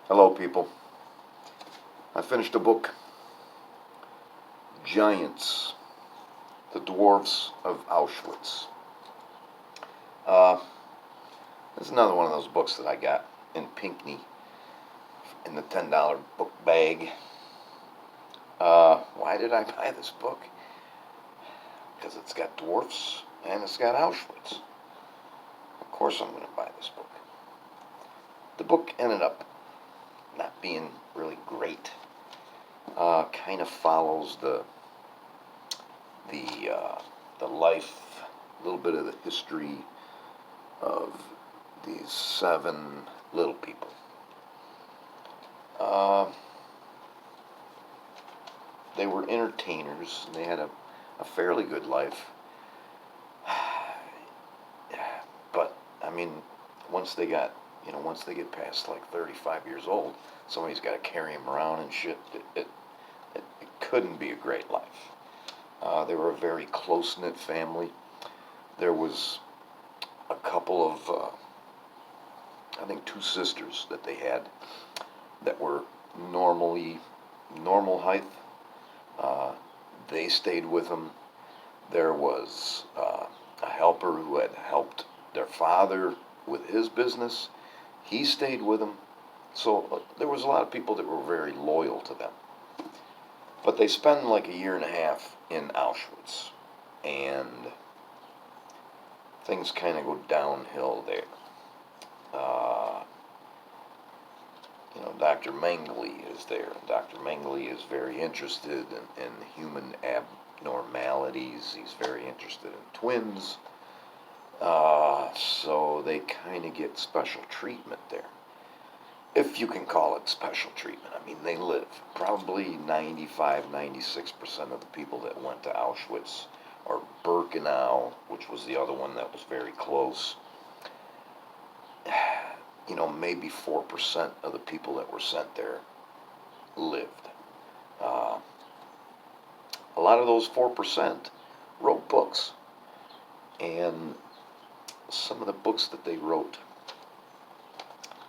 Hello, people. I finished a book, Giants, The Dwarfs of Auschwitz. Uh, this is another one of those books that I got in Pinckney in the $10 book bag. Why did I buy this book? Because it's got dwarfs and it's got Auschwitz. Of course I'm going to buy this book. The book ended up not being really great. Kind of follows the life, a little bit of the history of these 7 little people. They were entertainers, and they had a fairly good life. But I mean, once they get past like 35 years old, somebody's got to carry them around and shit. It couldn't be a great life. They were a very close-knit family. There was a couple of, I think 2 sisters that they had that were normal height. They stayed with them. There was a helper who had helped their father with his business. He stayed with them. So there was a lot of people that were very loyal to them. But they spend like a year and a half in Auschwitz, and things kind of go downhill there. Dr. Mengele is there. Dr. Mengele is very interested in human abnormalities. He's very interested in twins. So they kind of get special treatment there. If you can call it special treatment. I mean, they live. Probably 95-96% of the people that went to Auschwitz or Birkenau, which was the other one that was very close. Maybe 4% of the people that were sent there lived. A lot of those 4% wrote books. And some of the books that they wrote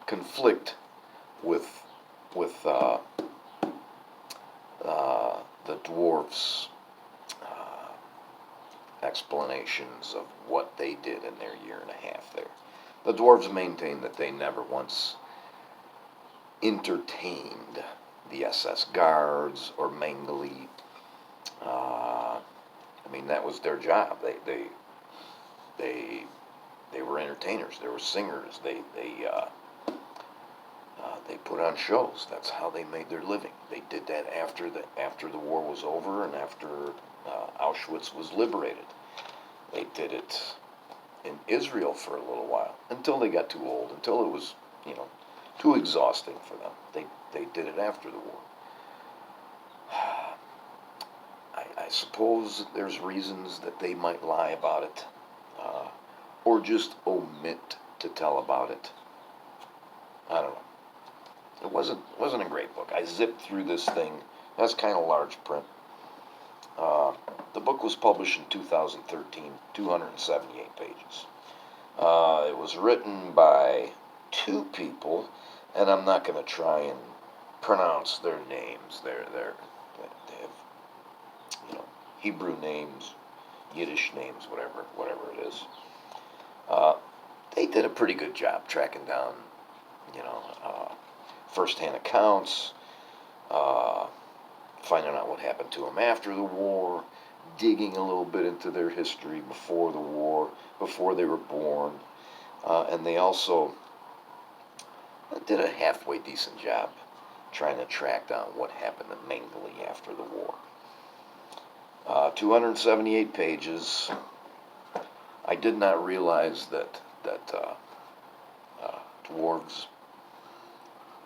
conflict with the dwarfs' explanations of what they did in their year and a half there. The dwarves maintain that they never once entertained the SS guards or Mengele. That was their job. They were entertainers. They were singers. They put on shows. That's how they made their living. They did that after the war was over and after Auschwitz was liberated. They did it in Israel for a little while until they got too old, until it was too exhausting for them. They did it after the war. I suppose there's reasons that they might lie about it, or just omit to tell about it. I don't know. It wasn't a great book. I zipped through this thing. That's kind of large print. The book was published in 2013, 278 pages. It was written by 2 people, and I'm not going to try and pronounce their names. They have Hebrew names, Yiddish names, whatever it is. They did a pretty good job tracking down, first-hand accounts, finding out what happened to them after the war, digging a little bit into their history before the war, before they were born, and they also did a halfway decent job trying to track down what happened to Mengele after the war. 278 pages. I did not realize that dwarves,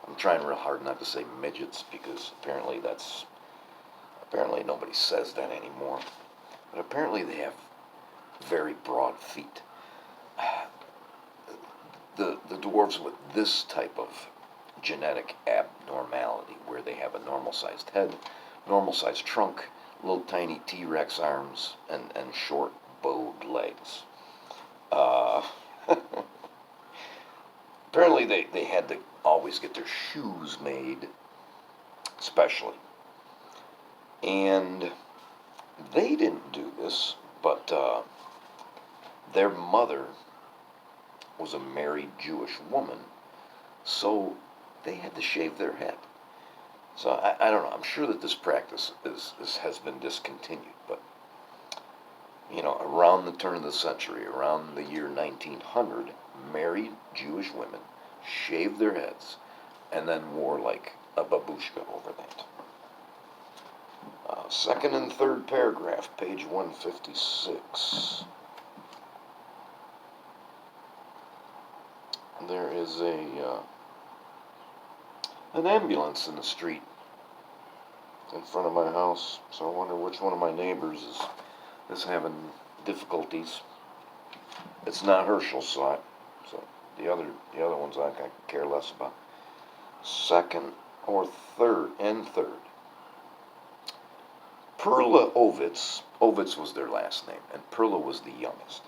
I'm trying real hard not to say midgets because apparently nobody says that anymore. But apparently they have very broad feet. The dwarves with this type of genetic abnormality, where they have a normal-sized head, normal-sized trunk, little tiny T-Rex arms, and short bowed legs. Apparently they had to always get their shoes made, specially. And they didn't do this, but their mother was a married Jewish woman, so they had to shave their head. So I don't know. I'm sure that this practice has been discontinued, but around the turn of the century, around the year 1900, married Jewish women shaved their heads and then wore like a babushka over that. Second and third paragraph, page 156. There is an ambulance in the street in front of my house, so I wonder which one of my neighbors is having difficulties. It's not Herschel, so the other ones I care less about. Second or third. Perla Ovitz was their last name, and Perla was the youngest,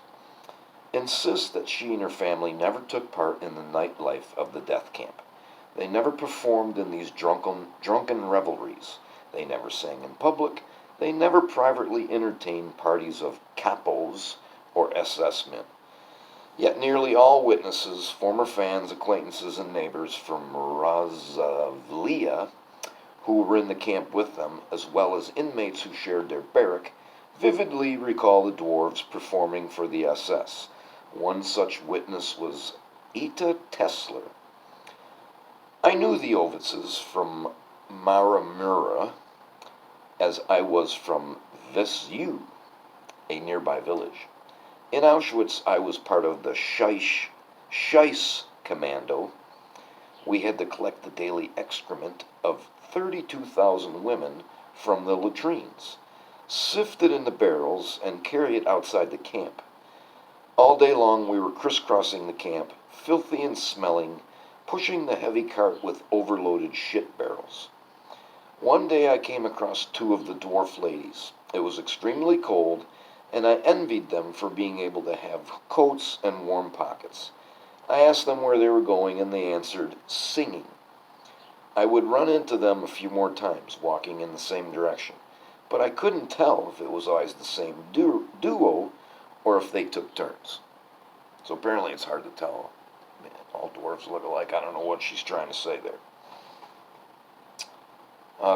insists that she and her family never took part in the nightlife of the death camp. They never performed in these drunken revelries. They never sang in public. They never privately entertained parties of capos or SS men. Yet nearly all witnesses, former fans, acquaintances, and neighbors from Razavlia, who were in the camp with them, as well as inmates who shared their barrack, vividly recall the dwarves performing for the SS. One such witness was Ita Tesler. I knew the Ovitzes from Maramura, as I was from Vesu, a nearby village. In Auschwitz, I was part of the Scheiss Commando. We had to collect the daily excrement of 32,000 women from the latrines, sift it into barrels, and carry it outside the camp. All day long we were crisscrossing the camp, filthy and smelling, pushing the heavy cart with overloaded shit barrels. One day I came across two of the dwarf ladies. It was extremely cold, and I envied them for being able to have coats and warm pockets. I asked them where they were going, and they answered, singing. I would run into them a few more times, walking in the same direction, but I couldn't tell if it was always the same duo or if they took turns. So apparently it's hard to tell. Man, all dwarves look alike. I don't know what she's trying to say there.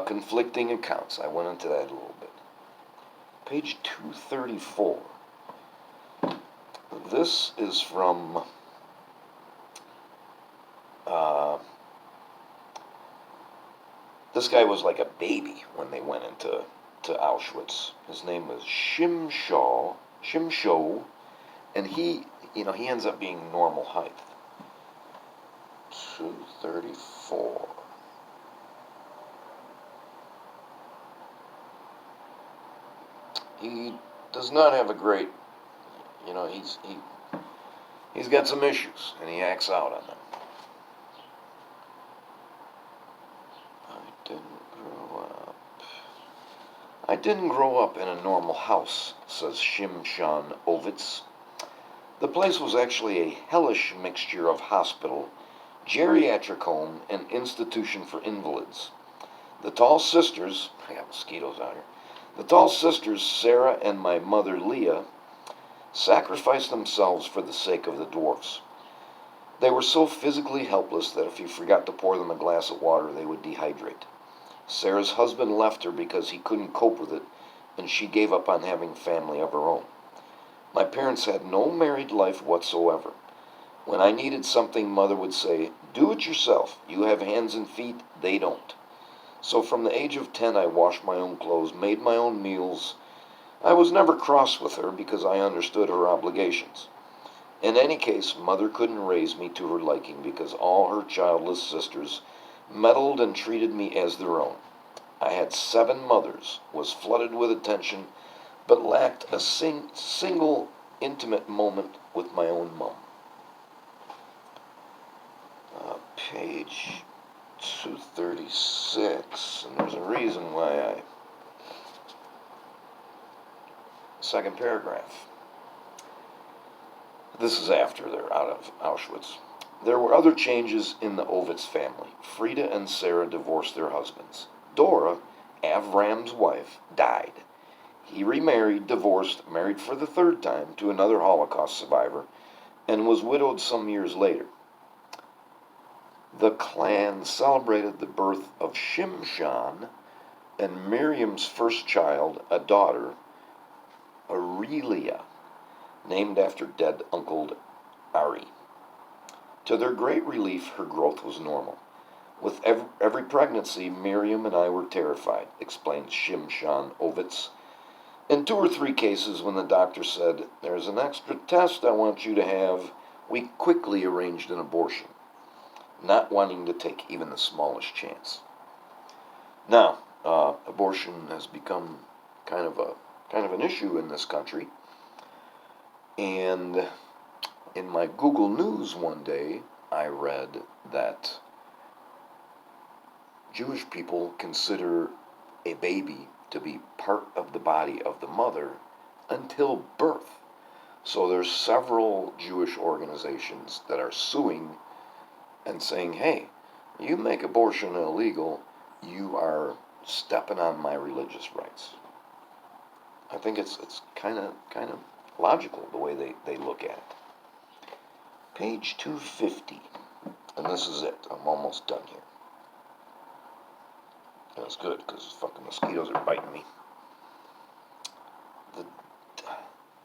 Conflicting accounts. I went into that a little bit. Page 234. This is from this guy was like a baby when they went into Auschwitz. His name was Shimsho, and he ends up being normal height. 234. He does not have a great, he's got some issues, and he acts out on them. I didn't grow up in a normal house, says Shimshon Ovitz. The place was actually a hellish mixture of hospital, geriatric home, and institution for invalids. The tall sisters, I got mosquitoes out here. The tall sisters, Sarah and my mother Leah, sacrificed themselves for the sake of the dwarfs. They were so physically helpless that if you forgot to pour them a glass of water, they would dehydrate. Sarah's husband left her because he couldn't cope with it, and she gave up on having family of her own. My parents had no married life whatsoever. When I needed something, Mother would say, "Do it yourself. You have hands and feet, they don't." So from the age of 10, I washed my own clothes, made my own meals. I was never cross with her because I understood her obligations. In any case, Mother couldn't raise me to her liking because all her childless sisters meddled and treated me as their own. I had 7 mothers, was flooded with attention, but lacked a single intimate moment with my own mom. Page 236, and there's a reason why second paragraph. This is after they're out of Auschwitz. There were other changes in the Ovitz family. Frida and Sarah divorced their husbands. Dora, Avram's wife, died. He remarried, divorced, married for the third time to another Holocaust survivor, and was widowed some years later. The clan celebrated the birth of Shimshon and Miriam's first child, a daughter, Aurelia, named after dead Uncle Ari. To their great relief, her growth was normal. With every pregnancy, Miriam and I were terrified, explained Shimshon Ovitz. In 2 or 3 cases, when the doctor said, "There's an extra test I want you to have," we quickly arranged an abortion, not wanting to take even the smallest chance. Now, abortion has become kind of an issue in this country, and in my Google News one day, I read that Jewish people consider a baby to be part of the body of the mother until birth. So there's several Jewish organizations that are suing and saying, "Hey, you make abortion illegal, you are stepping on my religious rights." I think it's kind of logical the way they look at it. Page 250, and this is it. I'm almost done here. That's good, because fucking mosquitoes are biting me.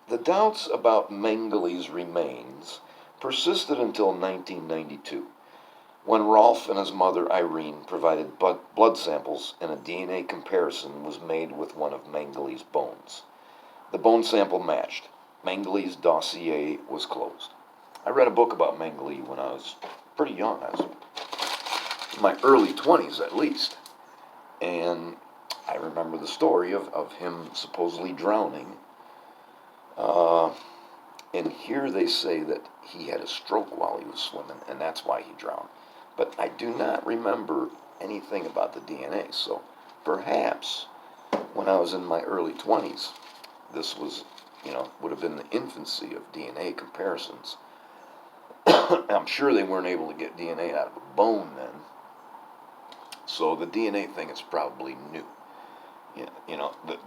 The doubts about Mengele's remains persisted until 1992, when Rolf and his mother Irene provided blood samples and a DNA comparison was made with one of Mengele's bones. The bone sample matched. Mengele's dossier was closed. I read a book about Mengele when I was pretty young. I was in my early 20s at least. And I remember the story of him supposedly drowning. And here they say that he had a stroke while he was swimming, and that's why he drowned. But I do not remember anything about the DNA, so perhaps when I was in my early 20s, this was, would have been the infancy of DNA comparisons. I'm sure they weren't able to get DNA out of a bone then. So the DNA thing is probably new.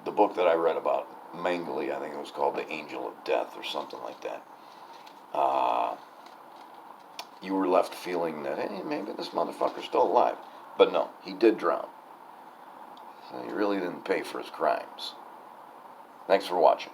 The book that I read about Mengele, I think it was called The Angel of Death or something like that. You were left feeling that, hey, maybe this motherfucker's still alive. But no, he did drown. So he really didn't pay for his crimes. Thanks for watching.